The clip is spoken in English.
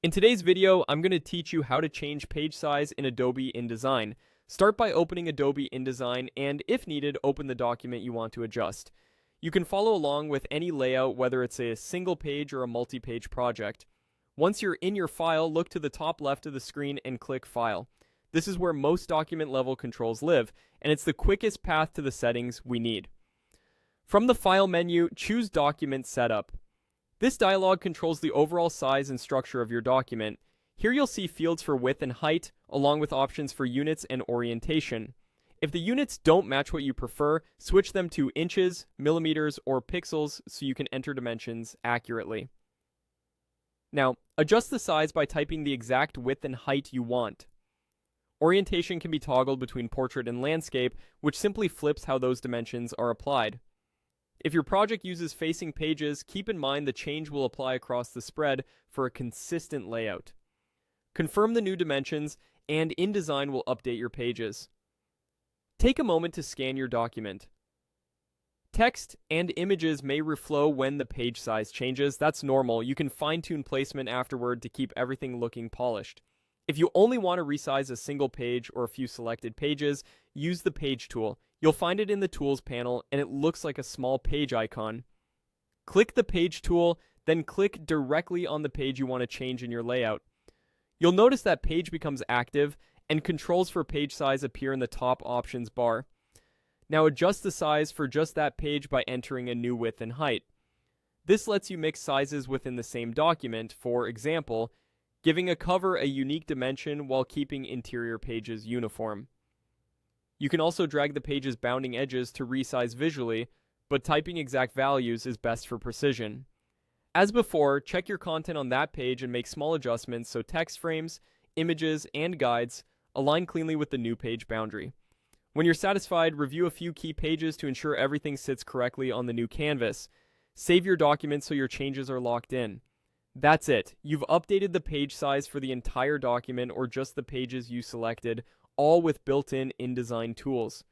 In today's video, I'm going to teach you how to change page size in Adobe InDesign. Start by opening Adobe InDesign and, if needed, open the document you want to adjust. You can follow along with any layout, whether it's a single page or a multi-page project. Once you're in your file, look to the top left of the screen and click File. This is where most document level controls live, and it's the quickest path to the settings we need. From the File menu, choose Document Setup. This dialog controls the overall size and structure of your document. Here you'll see fields for width and height, along with options for units and orientation. If the units don't match what you prefer, switch them to inches, millimeters, or pixels so you can enter dimensions accurately. Now, adjust the size by typing the exact width and height you want. Orientation can be toggled between portrait and landscape, which simply flips how those dimensions are applied. If your project uses facing pages, keep in mind the change will apply across the spread for a consistent layout. Confirm the new dimensions, and InDesign will update your pages. Take a moment to scan your document. Text and images may reflow when the page size changes. That's normal. You can fine-tune placement afterward to keep everything looking polished. If you only want to resize a single page or a few selected pages, use the Page tool. You'll find it in the Tools panel, and it looks like a small page icon. Click the Page tool, then click directly on the page you want to change in your layout. You'll notice that page becomes active, and controls for page size appear in the top options bar. Now adjust the size for just that page by entering a new width and height. This lets you mix sizes within the same document, for example, giving a cover a unique dimension while keeping interior pages uniform. You can also drag the page's bounding edges to resize visually, but typing exact values is best for precision. As before, check your content on that page and make small adjustments so text frames, images, and guides align cleanly with the new page boundary. When you're satisfied, review a few key pages to ensure everything sits correctly on the new canvas. Save your document so your changes are locked in. That's it. You've updated the page size for the entire document or just the pages you selected, all with built-in InDesign tools.